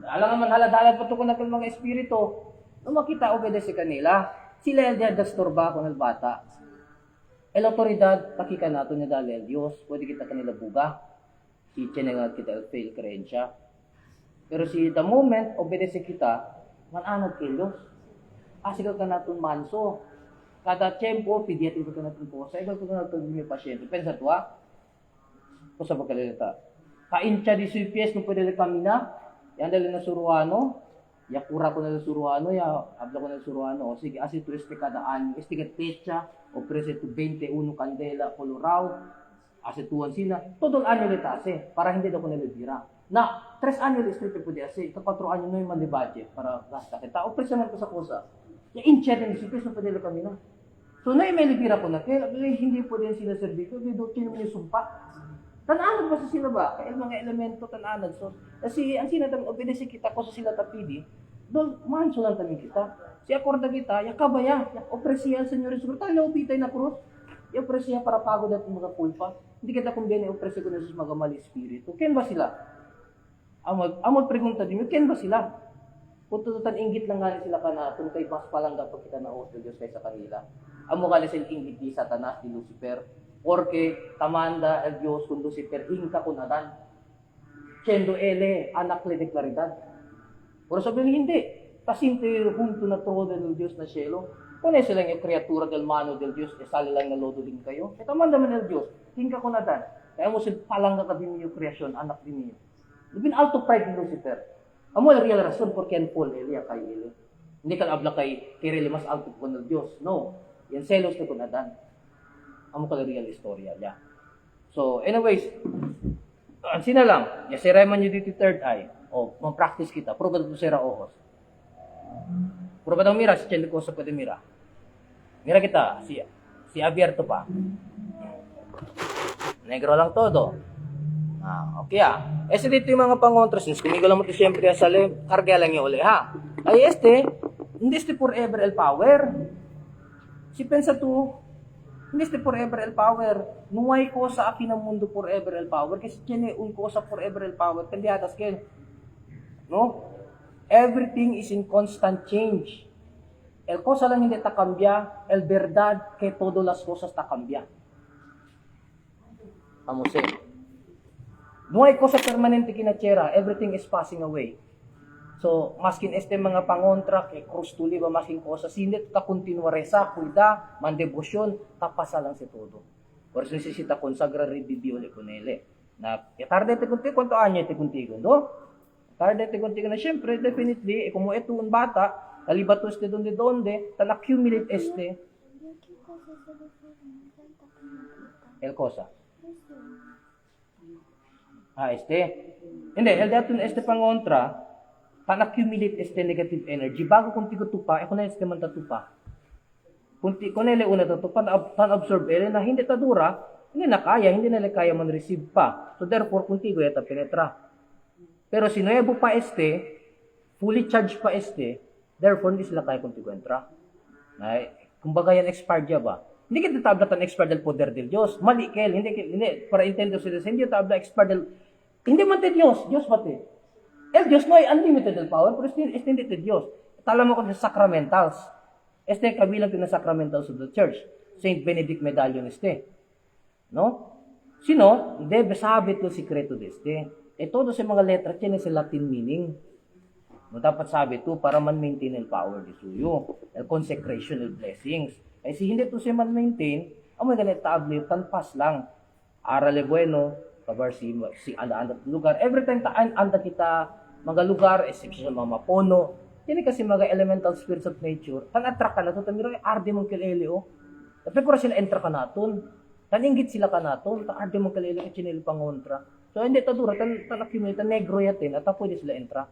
Alangan manhalad-halad pa ito kung nagkaya mga espiritu. Nung makita obedisi kanila, sila yung destorba ko ng bata. El autoridad, takika nato niya dali el Diyos, pwede kita kanila buga. Si chenengat kita el fail creencia. Pero si the moment, obedece kita, mananod kay Diyos. Asigal ka natin manso. Kada tiyempo, pidiat ito ka natin po. Sa igal ko na natin yung pasyente. Pensa to ha? Kung sa pagkalilita. Kaincha di suipies kung pwede kami na. Yan dali na suruano. Yakura ko na suruano. Habla ko na suruano. O sige, asi to este kada anyo. Este kat pecha. O prese to 21 kandela kolorao. Asi tuwan sila. Todol anyo litase. Para hindi daw ko nalibira. Na, 3 anyo listrip po di asi, 4 anyo na yung mali budget para gasta kita. O presyonan ko sa kusa. Yung in-chat din si Chris, napadala kami na. So, na yung may libira ko na, kaya hindi po din sila serviko, hindi doon sila yung sumpa. Tananag ba sa sila ba? Kaya mga elemento tananag. So, kasi ang sinatang obedisi kita ko sa sila tapidi, doon, manso lang kami kita. Si akorda kita, yakabaya, opresiya, Senyor Jesus, tayo upitay na krus. Opresiya para pagod at mga kulpa. Hindi kita kung biyan opresiya ko na sa mga mali espiritu. Kaya ba sila? Amod pregunta din, ken ba sila? Kung tututan inggit lang nga sila ka na, kung kay mas palangga pag kita na host Diyos kay sa kanila. Amo ka sila inggit di Satanas, di Lucifer, porque tamanda el Diyos kung Lucifer, hingka kunadan. Siendo ele, anak le de claridad. Pero sabihin hindi, pasinto junto na trono del Diyos na cielo. Kung sila yung kreatura del mano del Diyos, sali lang na lodo din kayo. E tamanda man el Diyos, hingka kunadan. Kaya mo sila palangga ka din yung kreasyon, anak din niyo. Ibin alto pride ni Lucifer. Amo la real rason por qué Paul Elia kay Eli. Hindi ka abla kay Kirili mas alto ko ng Diyos. No. Yan selos na kunadan. Amo ka la real istorya ya. So, anyways, sina lang, ya sira man yung dito third eye. O, mag-practice kita. Pruba dito sira ohos. Pruba daw mira, si Chendo ko sa pwede mira. Mira kita, si abierto pa. Negro lang todo. Okay Ese dito yung mga pangontras. Kumigo lang mo ito siyempre sa karga lang yung uli ha. Ay hindi forever el power. Si pensa tu, hindi forever el power. Nuway ko sa akin ang mundo forever el power. Kasi tiyan un ko sa forever el power. Kandi hatas ken. No? Everything is in constant change. El cosa lang hindi takambya. El verdad que todo las cosas takambya. Amuse. Nuhay ko sa permanente kinachera, everything is passing away. So, maskin mga pangontra, kay krus tuli ba maskin ko sa sinit, ta kontinuaresa, kuida, mandebosyon, tapasa lang si todo. Por eso necesita consagra ribibio le kunele. Na, tarde te kunti, kwanto anya te kuntigo, no? Tarde te kuntigo na, syempre, definitely, kung mo ito un bata, nalibato este donde, tan-accumulate este, Yo qué cosas se lo fueron, tanta pinagkita. el cosa. Eso. Hindi, el daton pangontra, pan-accumulate negative energy. Bago kung tigo tupa, kung na man tatupa. Kung nila una tatupa, pan-absorb na hindi tadura, hindi na kaya man receive pa. So therefore, kung tigo yata penetra. Pero si nuevo pa fully charged pa therefore hindi sila kaya kung tigo entra. Kumbaga yan expired ya ba? Hindi kita tabla tan expired del poder del Diyos. Mali kel, hindi para intendo sila hindi tabla expired del hindi man te Diyos pati. El Diyos no ay unlimited del power, pero hindi te Diyos. Tala mo ko sa sacramentals. Kabilang tin na sacramentals of the church. Saint Benedict Medallion No? Sino? Debe sabi to sikreto deste. Todo sa mga letra tiene sa Latin meaning. No dapat sabi to para man maintain el power di suyo. El consecration, el blessings. Si hindi to siya man-maintain, may ganit table, tanpas lang. Arale bueno, kabar si anda lugar. Every time anda kita, mga lugar, especially mga mapono, yan kasi mga elemental spirits of nature, tan-attract ka na to, tamiro yung arde mong kilele, Tapi kung sila entra ka naton, taninggit sila ka naton, ta-arde mong kilele, chinil pangontra. So hindi tadura, tan-accumulate, tan-negro yatin, at pwede sila entra.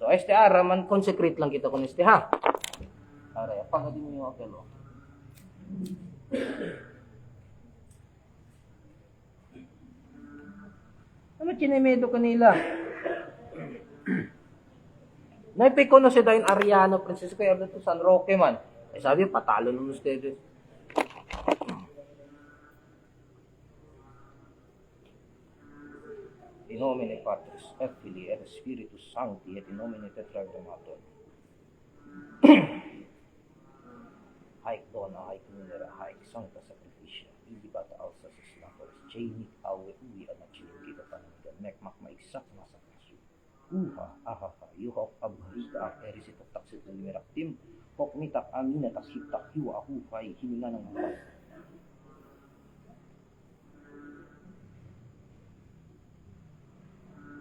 So ara, man consecrate lang kita kung ha. Ara, pagod mo yung akelo. Ano chinemedo kanila? Naipikono si Dain Ariano, Francisco Ernesto San Roque man. Sabi, patalo nun ustedes. In nomine Patris, et Filii, et Spiritus Sancti, et in nomine Tetragrammaton. Haik dona, haik nunera, haik sancta sacrificia, ilibata alsa sa slakos, chainik awe uwi anachinig kita panamigan, mekmak maiksak masa kasu. Ahaha, yuhok abharita, erisitok taksit lumiraktim, hok mitak amina taksitak yuwa ahufay, hininga ng buhay.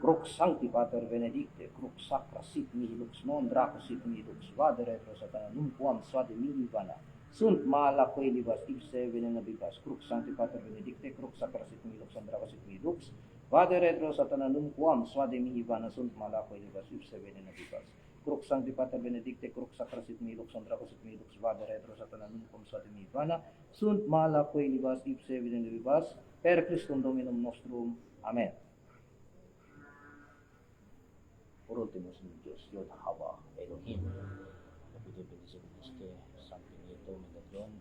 Crux Sancti Pater Benedicte, Crux Sacra sit mihi lux non draco sit mihi lux, vade retro satana numquam suade mihi vana, sunt mala quae libas ipse venenabibas, Crux Sancti Pater Benedicte, Crux Sacra sit mihi lux, non draco sit mihi lux, vade retro satana numquam suade mihi vana, sunt mala quae libas ipse venenabibas, Crux Sancti Pater Benedicte, Crux Sacra sit mihi lux, non draco sit mihi lux, vade retro satana numquam suade mihi vana, sunt mala quae libas ipse venenabibas, per Christum Dominum nostrum. Amen. Por último, Señor Dios, Yod Hava Elohim, Napito bendición Santinito Medallón,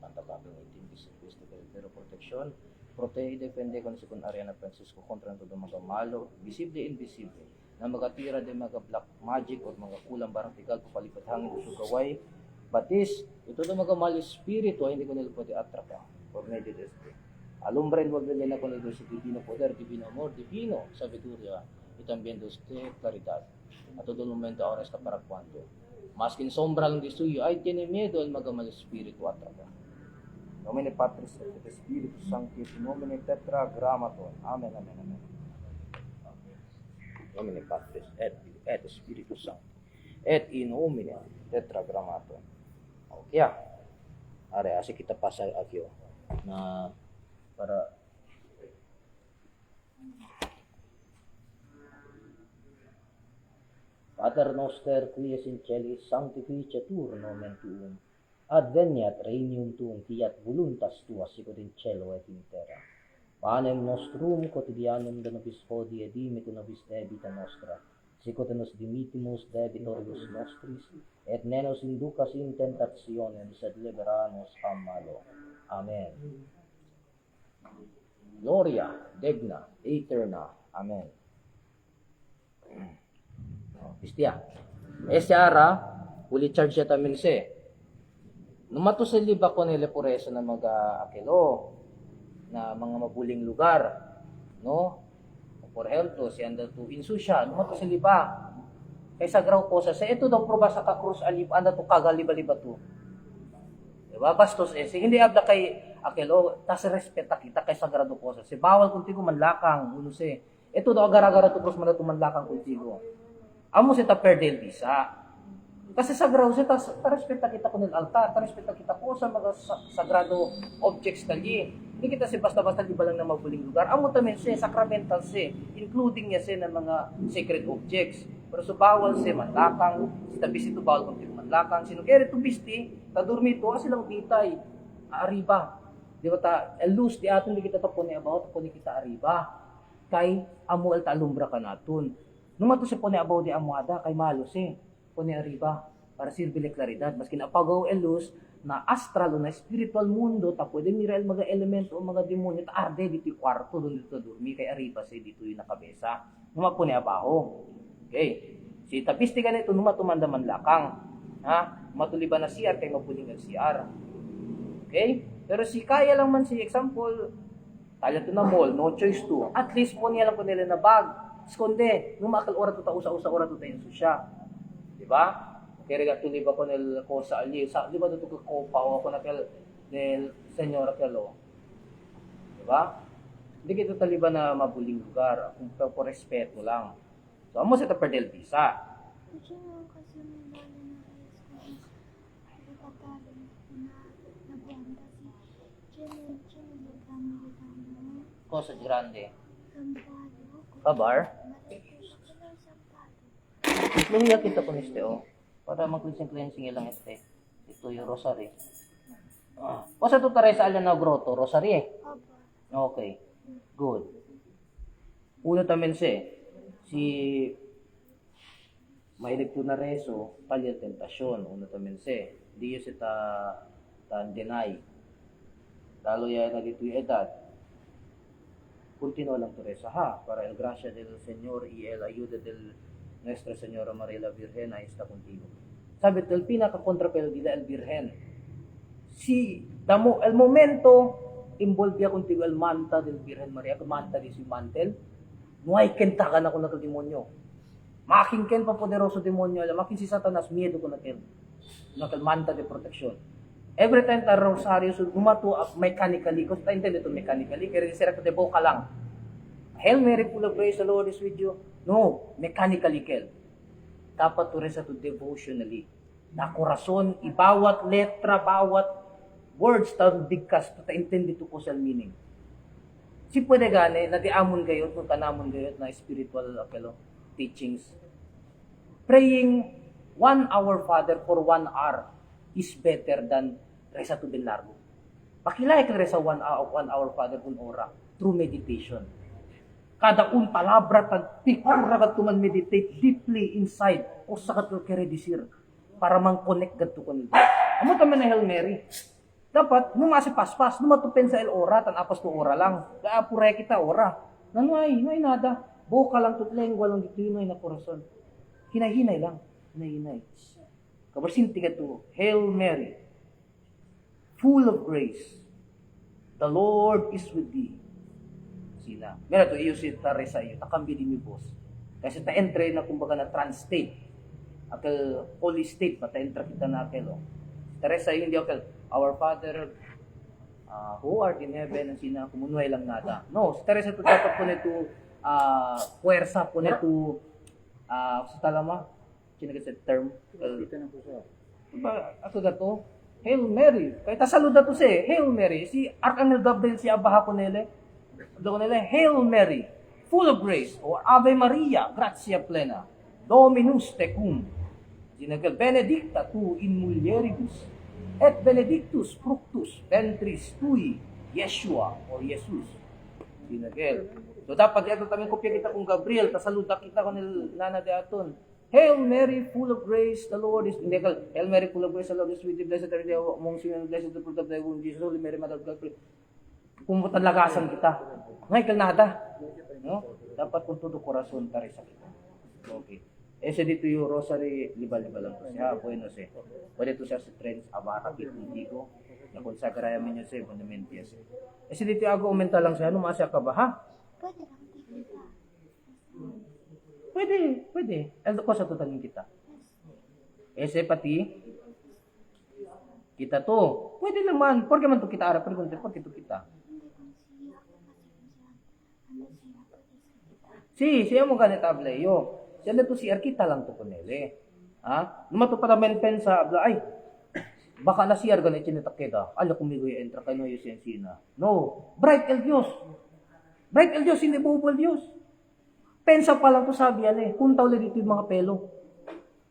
Pantataping itim, Bisipiste, Pero protección, protege y defende con si con Ariana Francisco contra ng todo mga malo, visible e invisible, na magatira de mga black magic o mga kulang barang tigal, papalipat hangin o sugaway, batis, ito na mga malo espiritu, hindi ko nila pwede atrapa, por medio de este. Alumbren, wag nila con el divino poder, divino amor, divino sabiduría, y también de usted claridad. A todo momento ahora está para cuando. Más que en sombra lang di suyo, ay tiene miedo el magamal espíritu atrapa. Nomine Patris et Spiritus Sancti, nomine Tetragrammaton. Amen, amen, amen. Nomine Patris et Spiritus Sancti, et in nomine Tetragrammaton. Okay, are, asik kita pasay agyo na para Pater noster qui es in celis sanctificetur nomen tuum. Adveniat regnum tuum, fiat voluntas tua sicut in cielo et in terra. Panem nostrum quotidianum da nobis hodie dimitte nobis debita nostra, sicut nos dimittimus debitoribus nostris, et ne nos inducas in tentationem, sed libera nos a malo. Amen. Gloria, degna, eterna. Amen. Pistia. Esiara, uli charge siya tamin se. Numato sa liba ko nila puresa na mag-akilo, na mga mabuling lugar, no? For help si anda to insusya, numato sa liba. Kaysa graw po sa ito daw proba sa kakrus alib, anda to kagaliba-liba to. Diba? Bastos hindi abda kay akilo, tas respeta kita kay sagrado po sa si bawal kuntigo manlakang, uno si. Ito daw agara-gara to krus man to manlakang kuntigo. Amo si ta perdel bisa. Kasi sagrado si ta respeta kita kun altar, ta respeta kita po sa mga sagrado objects tali. Hindi kita si basta-basta di ba lang na mabuling lugar. Amo tamen si sacramental si, including niya si ng mga sacred objects. Pero so bawal si manlakang, si tabisi to bawal kung manlakang, sino kaya to bisti, ta durmi to silang bitay. Arriba. Di ba ta elus di aton di kita to puni about, puni kita arriba. Kay amo el talumbra ka naton. Numato si puni about di amuada kay malo si puni arriba para sirbile klaridad maskin apagaw elus na astral o na spiritual mundo ta pwede nira mga elemento o mga demonyo ta arde dito yung kwarto doon dito durmi kay arriba si dito yung nakabesa. Numapo ni abaho. Okay. Si tapisti ganito numatumanda man lakang. Ha? Matuliban na CR kay mapuling ang CR. Okay? Pero si kaya lang man si example talya to na mall, no choice to. At least po niya lang po nila na bag. Eskonde, numakal ora to ta usa ora to tayo susya. Di ba? Kaya regato liba ko nel cosa ali sa di ba to ko pa ako na kel del senyora kelo. Di ba? Hindi kita taliban na mabuling lugar kung po respeto lang. So amo sa ta perdel visa. Kasi nga kasi may dali na ayos ko katalo na nabuanda si Jenny Gamilano. Cosa grande. Sampalo. Kabar? Matitis ko lang sampalo. Lumiya kita po niste o. Para mag-cleansing lang este. Ito yung rosary. O sa tutare sa alyan na grotto, rosary eh. Aba. Okay. Good. Uno tamen si mahilig po na reso, talya tentasyon. Uno tamen di yun si ta deny. Lalo yan na dito yung edad. Continuo lang to resa ha. Para el gracia del Señor y el ayuda del Nuestra Señora María la Virgen ahí está contigo. Sabi ito, el pinaka-kontrapelo dila el Virgen. El momento, involvía contigo el manta del Virgen María, el manta di si mantel, no hay kentakan ako ng demonyo. Making ken pa poderoso demonyo, makin si Satanas, miedo ko na ken. Nakal manta de protection. Every time ta rosaryo, so gumato mechanically, kasi ta intend ito mechanically, kaya rin sira ko de boka lang. Hail Mary, full of grace, the Lord is with you. No, mechanically kel. Dapat to resa to devotionally. Na korason, ibawat letra, bawat words ta bigkas ta intindi to kusal meaning. Si pwede gani na diamon gayot kung kanamon gayot na spiritual teachings. Praying 1 hour Father for 1 hour is better than resa to din largo. Pakilay ka resa 1 hour Father kung ora through meditation. Kada un palabra tag pikura ka tuman meditate deeply inside o sa katul keredisir para mang-connect gadto ko nito. Amo tamen na Hail Mary. Dapat numasi paspas, numatupen sa el ora tan apas to ora lang. Kaapure kita ora. Nanway, no nada. Boka lang tut lengua lang dito inoy na korason. Hinay-hinay lang, hinay-hinay. Kabarsinti ka to, Hail Mary, full of grace. The Lord is with thee. Sila. Mira to, iyo si tare sa iyo, takambi di mi boss. Kasi ta-entre na kumbaga na trans-state. Akel holy state, mata-entra kita na akel. Tare sa iyo, hindi akel, our Father, who art in heaven, ang sina, kumunuay lang nada. No, tare sa ito dapat po nito, puwersa po nito, sa talama, sinagat sa term. Dito na po siya. Diba, ako gato, Hail Mary. Kaya tasaluda to siya, Hail Mary. Si Archangel Gabriel, si Abaha ko nila, Hail Mary, full of grace, or Ave Maria, gratia plena. Dominus tecum. Ginagel, benedicta tu in mulieribus, et benedictus fructus ventris tui, Yeshua or Jesus. Ginagel. So dapat ito tamang kopya kita kung Gabriel, tasaluda kita ko nil nana de aton. Hail Mary, full of grace, the Lord is Ginagel. Hail Mary, full of grace, the Lord is with you. Blessed are you among women, blessed is the fruit of thy womb, Jesus. Holy Mary, Mother of God, pray. Kumutan lagasan kita. Ngay kalnada. No? Dapat kung todo korason tari sa kita. Okay. Ese dito yung rosary, liba-liba lang po siya. Bueno siya. Pwede ito siya sa trends, abara, kitnitigo. Na konsagraya mo niya siya, fundamentia siya. Ese dito yung ago-umenta lang siya. Ano masya ka ba, ha? Pwede lang dito. Pwede. Ano ko sa tutangin kita? Ese pati, kita to. Pwede naman. Porque man to kita ara, pero porque to kita. Si, siya mo ganit able yo. Siya na to si Arkita lang to kunele. Ha? Numato para men pensa abla ay. Baka na si Argan itinitak kita. Ala kumigo yung entra kayo yung siyensina. No. Bright el Dios. Bright el Dios, hindi bubol Dios. Pensa pa lang to sabi yan eh. Punta ulit dito yung mga pelo.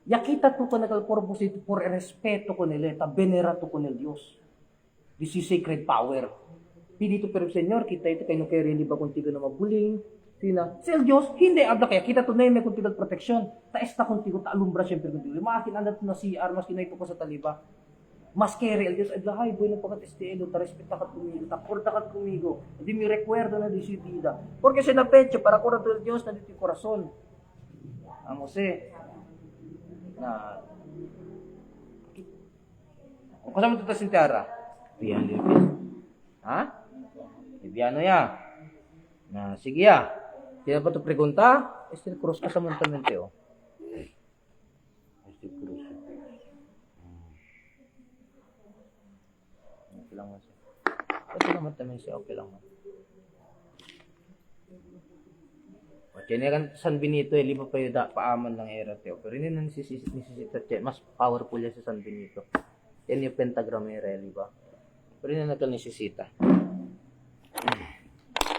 Yakita to ko nagkalporbos ito por respeto ko nila. Ta venera to ko nil Dios. This is sacred power. Pidito pero Senyor, kita ito kayo kaya rin ba kuntigo na mabuling. Sina, si el Dios, hindi abla kaya kita to na yung may kuntigo protection. Taes na kuntigo, ta alumbra siyempre kuntigo. Maakin andat na si armas kinaipo ko sa taliba. Mas kere el Dios, ay lahay, boy na pagkatestelo, ta respeta ka kumigo, ta porta ka kumigo. Hindi mi recuerdo na decidida. Porque se na pecho, para kurato el Dios na dito yung corazon. Amo se, na, kung kasama ito ta sintiara, piyan lipis. Ha? Ibiano ya. Na, sige ya. Sino ba ito pregunta? Este cruz ka sa montamente, oh. Este cruz. Okay lang mo siya. Okay lang mo naman siya. Okay lang mo. O, tiyan kan San Benito, liba pa yung paaman ng era, teo. Pero yun yung nisisita, mas powerful yan sa San Benito. Yan yung pentagram era, liba. Pero yun yung nagkalisisita.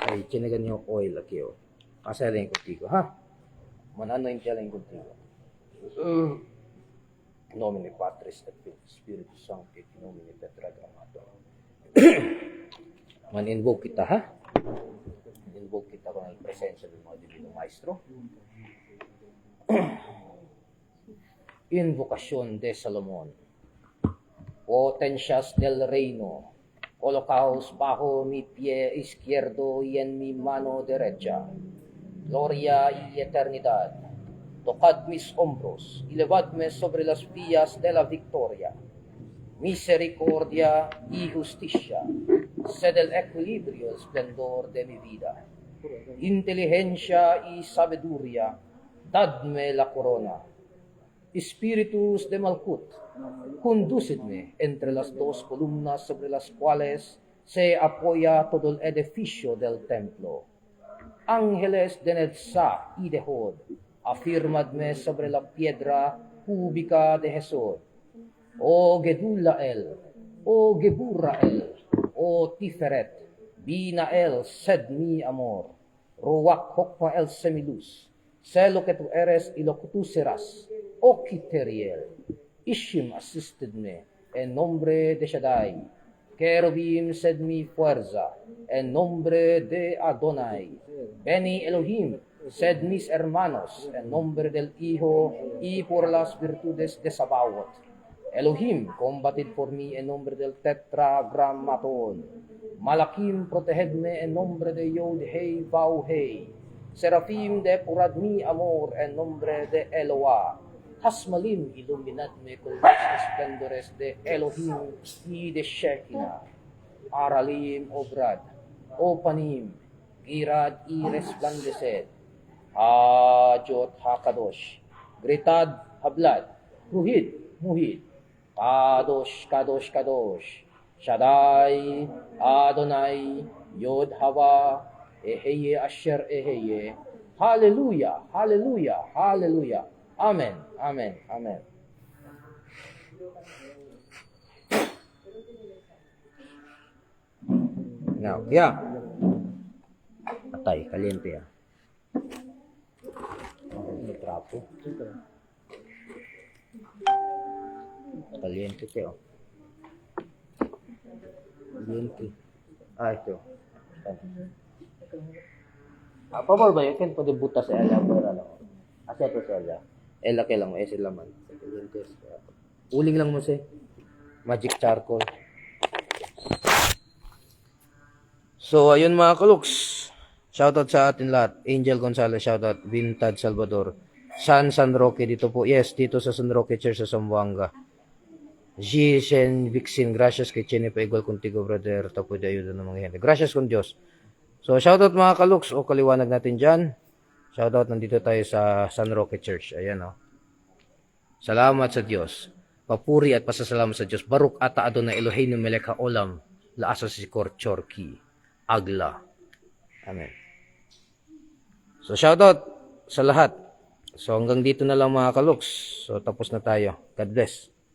Ay, chinagan yung oil aquí, oh. Kasi rin contigo, ha? Manano yung tiyan contigo. Nomine Patris et Spiritus Sancti, nomine Tetragrammaton. Man-invoke kita, ha? Man-invoke kita con el presensya del mga Divino Maestro. Invocación de Salomón. Potencias del reino. Colocaos bajo mi pie izquierdo y en mi mano derecha. Gloria y eternidad. Tocad mis hombros y levadme sobre las vías de la victoria. Misericordia y justicia. Sed el equilibrio, el esplendor de mi vida. Inteligencia y sabiduría. Dadme la corona. Espíritus de Malkut, conducidme entre las dos columnas sobre las cuales se apoya todo el edificio del templo. Ángeles de Netzah y de Hod, afirmadme sobre la piedra cúbica de Jesús. O Gedulael, o Geburael, o Tiferet, Binael, sed mi amor, Ruach Hokma el Semilus, sé lo que tú eres y lo que tú serás. O Kiteriel, Ishim assisted me, en nombre de Shaddai. Kerubim sed mi fuerza, en nombre de Adonai. Beni Elohim, sed mis hermanos, en nombre del Hijo y por las virtudes de Sabaoth. Elohim, combatid por mí en nombre del Tetragrammaton. Malakim, protegedme en nombre de Yod-Hei, Vav-Hei. Serafim, depurad mi amor en nombre de Eloah. Hasmalim, iluminadme con los esplendores de Elohim y de Shekinah. Aralim, obrad, opanim, girad y resplandeced. Hajot hakadosh, gritad, hablad, ruhid, muhid. Kadosh, kadosh, kadosh. Shaddai, Adonai, Yod Hava, Eheye Asher Eheye. Hallelujah, hallelujah, hallelujah. Amen, amen, amen. Now, yeah. Patay, kaliente ya. trapo. Kaliente te, oh. Kaliente. Ito. Pabor ba yun? Pwede butas sa ela. Asa ito sa ela. Ela kailang mo. Ese laman. Kaliente. Uling lang mo si. Magic charcoal. So, ayun mga kaluks. Shoutout sa atin lahat. Angel Gonzalez, shoutout. Vintad Salvador. San Roque dito po. Yes, dito sa San Roque Church sa Zamboanga. G. Shen Vixin, gracias kay Chene pa igual contigo, brother. Tapo de ayuda ng mga gente. Gracias con Diyos. So, shoutout mga kaluks o kaliwanag natin dyan. Shoutout, nandito tayo sa San Roque Church. Ayan, oh. Salamat sa Diyos. Papuri at pasasalamat sa Diyos. Baruk ata Adonai Eloheinu melech haolam. Laasa si Chorki. Agla. Amen. So, shoutout sa lahat. So, hanggang dito na lang mga kaluks. So, tapos na tayo. God bless.